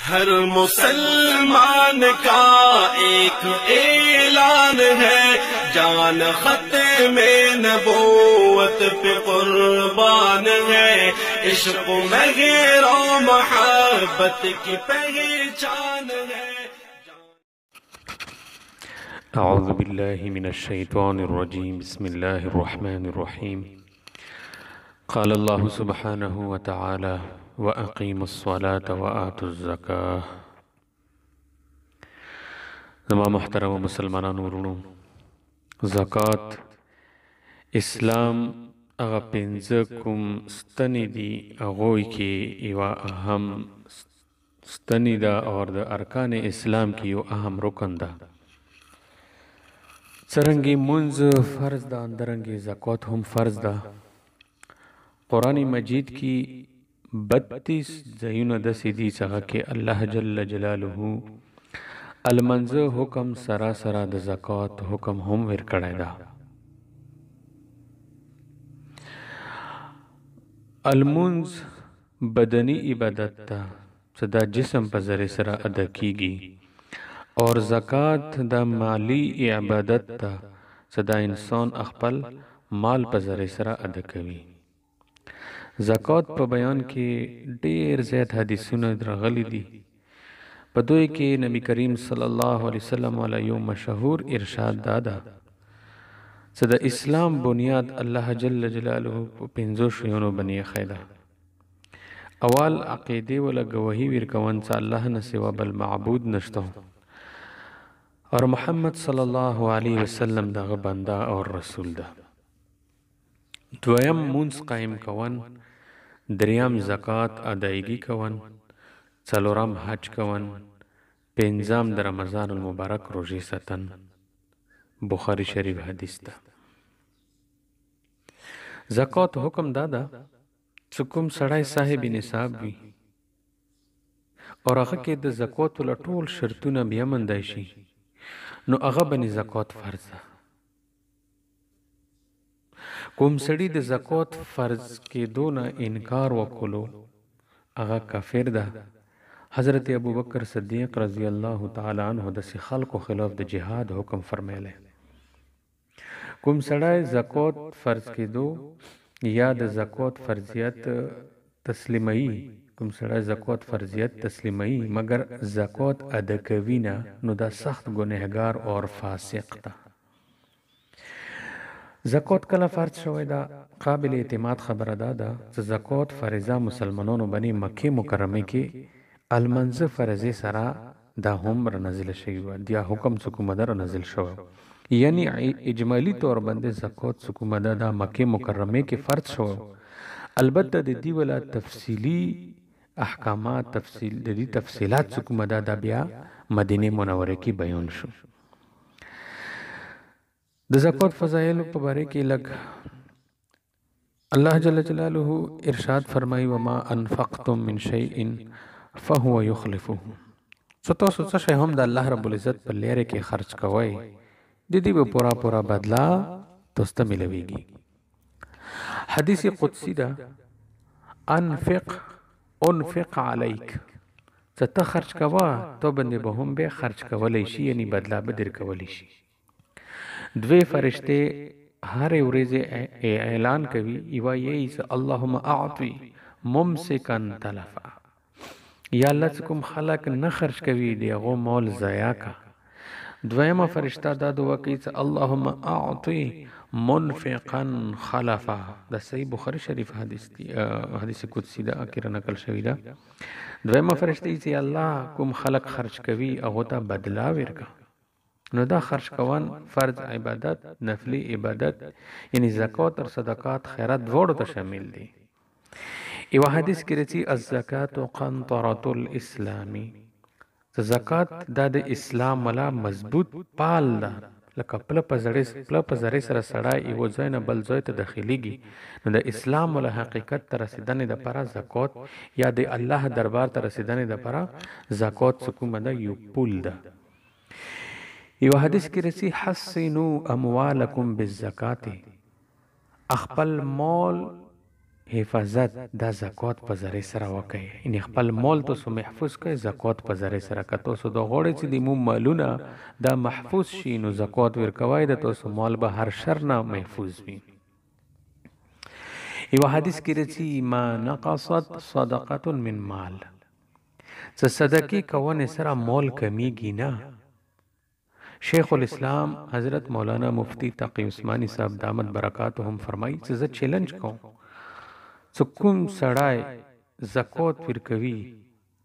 हर मुसलमान का एक ऐलान है, जान खत्म नबूवत पे कुर्बान है, इश्क मेहर और मोहब्बत की पहचान है। أعوذ بالله من الشيطان الرجيم بسم الله الرحمن الرحيم قال الله سبحانه وتعالى وأقيموا الصلاة وآتوا الزكاة. زما محترم مسلمانان ورونو، زکات اسلام اغا پنځه ستنی دی، اغوی کې یوه اهم ستنی ده اور د ارکان اسلام کې یو اهم رکن ده. څرنګه منځ فرض ده اندرنګه زکات هم فرض ده. قرآن مجید کی 32 ځایونه داسې دي چې هغه کې الله جل جلاله المنځ حکم سراسره د زکات حکم هم ورکړی ده. المنځ بدنی عبادت ده چې دا جسم په ذریعه سره ادا کیږي، اور زکات دا مالی عبادت ده چې دا انسان خپل مال په ذریعه سره ادا کوي. زکات په بیان کې ډیر زیات حدیثونه راغلي دي. په دوی کې نبی کریم صلی الله علیه وسلم علی یو مشهور ارشاد دادا چې د اسلام بنیاد الله جل جلاله په 5 شیانو باندې خیدا. اول عقیده ولا گواهی ورکون چې الله نه سوا بل معبود نشته اور محمد صلی الله علیه وسلم دغه بنده اور رسول ده. دویم مونږ قائم کون، دریم زکات ادایگی کون، څلورم حج کون، پنځم د رمضان المبارک روزه ستن. بخاری شریف حدیث ده. زکات حکم دادا چې کوم سړی صاحب نصاب وي اور هغه کې د زکات ول ټول شرطونه بیا مندای شي، نو هغه باندې زکات فرض ده. کوم سړی د زکات فرض کېدو نه انکار وکړو هغه کافر ده. حضرت ابوبکر صدیق رضی الله تعالی عنہ د خلکو خلاف د جهاد حکم فرمایله. کوم سړی زکات فرض کېدو یا د زکات فرضیت تسلیمي، کوم سړی زکات فرضیت تسلیمي مگر زکات ادا کوي نه، نو دا سخت ګنهګار اور فاسق ده. زکات کله فرض شوی دا قابل اعتماد خبره ده چې زکات فرضه مسلمانانو باندې مکه مکرمه کې المنځ فرضی سره دا هم را نازل شوی و. دا حکم حکومت را نازل شوی، یعنی اجمالی طور باندې زکات حکومت دا مکه مکرمه کې فرض شوی. البته د دې ولا تفصیلی احکامات د دې تفصیلات حکومت دا بیا مدینه منوره کې بیان شو. د زکات فضایل په باره کې لګ الله جل جلاله ارشاد فرمایي وما انفقتم من شيء فهو يخلفه. ستاسو څه شی هم د الله رب العزت په لاره کې خرج کوئ د دې به پورا بدلا تاسو ته ملويږي. حدیث قدسی ده انفق عليك، څه ته خرج کوا تو باندې به هم به خرج کولای شي، یعنی بدلا به در کولای شي. دوی فرشته هر ورځ اعلان کوي ایوا یې اللهم اعطي ممسكا تلفا، یا الله کوم خلق نه خرج کوي دیغه مال ضایع کا. دویمه فرشتہ دا دعا کوي چې اللهم اعطي منفقا خلفا. دا صحیح بخاری شریف حدیث دی، حدیث قدسی دا اخر نقل شوی دا. دویمه فرشتہ چې الله کوم خلق خرج کوي هغه ته بدلا ورکا. نو دا خرج کوان فرض عبادت، نفلی عبادت یعنی زکات اور صدقات خیرات دواړو ته شامل دي. ایو حدیث کې راځي الزکات قنطره الاسلامي، زکات دا د اسلام ولا مضبوط پال ده. لکه پل په زړه سره سړی یو ځای نه بل ځای ته داخليږي، نو د اسلام ولا حقیقت ته رسیدنې د لپاره زکات یا د الله دربار ته رسیدنې د لپاره زکات څخه ده یو پول ده. یو حدیث کې راځي حسنوا اموالکم بالزکات، خپل مال حفاظت دا زکات په ذریعه سره وکړي، ان خپل مال تاسو محفوظ کړئ زکات په ذریعه سره. که تاسو د غوړې چې د مو مالونه دا محفوظ شي نو زکات ورکوئ، د تاسو مال به هر شر نه محفوظ وي. یو حدیث کې راځي ما نقصت صدقه من مال، څه صدقې کوونه سره مال کمیږي نه. شیخ الاسلام حضرت مولانا مفتی تقی عثمانی صاحب دامت برکاتهم فرمایي چې زه چیلنج کوم چې کوم سړی زکات ورکوي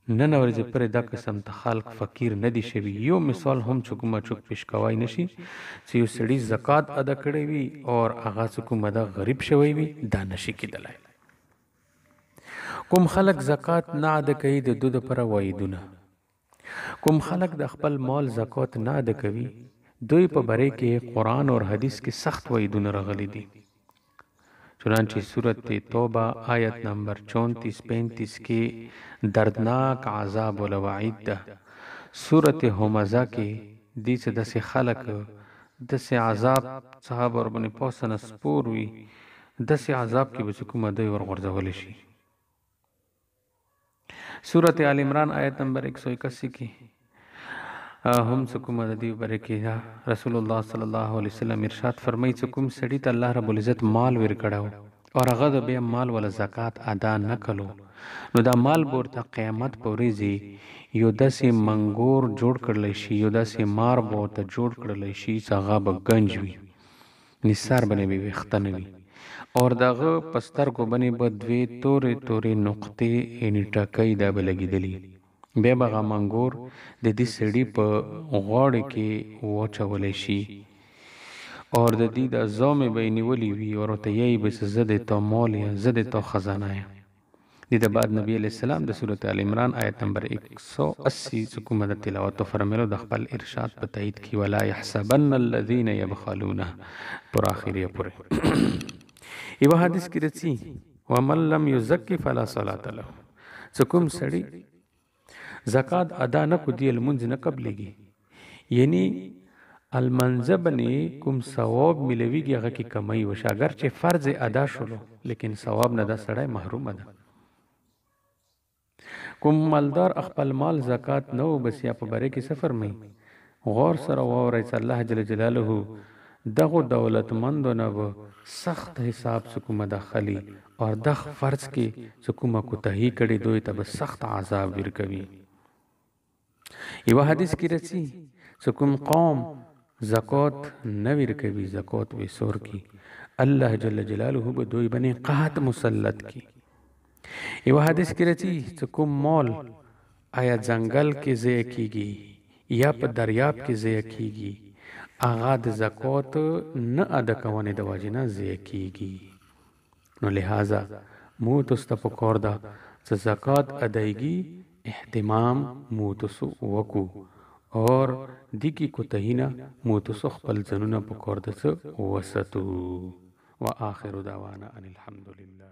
نن ورځې پرې دا قسم ته خلق فقیر نه دي شوي. یو مثال هم چې کومه چوک پیش کوای نشي چې یو سړي زکات ادا کړی وي او هغه چې کومه دا غریب شوی وي دا نشي کېدلی. کوم خلق زکات نه ادا کوي د دود پر وایدونه، کوم خلق د خپل مال زکات نه ادا کوي دوی په باره کې قرآن اور حدیث کې سخت وعیدونه راغلي دي. چنانچہ سورت توبہ آیت نمبر 34-35 کې دردناک عذاب و وعید ده. سورت همزه کې دې څه داسې خلق داسې عذاب صحابه ورباندې پوسنه سپور وي، داسې عذاب کې به چې کومه دوی ورغورځولی شي. سورت آل عمران آیت نمبر 181 کې هم څه کومه د دې باره کې رسول الله صلی الله علیه وسلم ارشاد فرمایي چې کوم سړي ته الله رب العزت مال ورکړو او هغه د بیا مال ولا زکات ادا نه کړو نو دا مال ورته قیامت په ورځ یو داسې منګور جوړ کړلی شي، یو داسې مار به ورته جوړ کړلی شي چې هغه به گنج وي، نثار باندې به ویښته نه وي، اور دغه په سترګو باندې به دوې تورې تورې نقطې یعنې ټکۍ دا به لګېدلي. بیا به هغه منګور د دې سړي په غاړې کې واچولی شي اور د دې دا زامې به یې نیولي وي او ورته یایي به چې زه د تا مال یم، زه د تا خزانه یم. دې د بعد نبی علیه السلام د سورت آل عمران آیت نمبر 180 چې کومه د تلاوت فرمیلو د خپل ارشاد په تایید کې ولا یحسبن الذین یبخلون پر آخریه پورې. یو حدیث کې راځي ومن لم یزکي فلا صلاة له، چې کوم سړي زکات ادا نه کو دی المنځ نه قبلېږي، یعنی المنځ باندې کوم ثواب ملويږي هغه کې کمی وشه، اگر چې فرض ادا شولو لیکن ثواب نه دا سړی محروم ده. کوم مالدار خپل مال زکات نه و بس یا په باره کې سفر مې غور سره واورئ چې الله جل جلاله دغه دولتمندونه به سخت حساب سکومه داخلي اور دغ فرض کې سکومه کوتاهي کړي دوی ته به سخت عذاب ورکوي. یو حدیث کې راځي چې کوم قوم زکات نه ورکوي، زکات وسور کی الله جل جلاله به دوی باندې قحط مسلط کی. یو حدیث کې راځي چې کوم مال آیا ځنګل کې ضایع کیږي یا په دریاب کې ضایع کیږي هغه د زکات نه ادا کونې د وجې نه ضایع کیږي. نو لہذا مو تاسو ته پکار ده چې زکات ادایګي اهتمام مو تاسو وکړو اور دګي کوتهینا مو تاسو خپل ځنونه پکار ده وساتو. واخر دعوانا ان الحمد لله.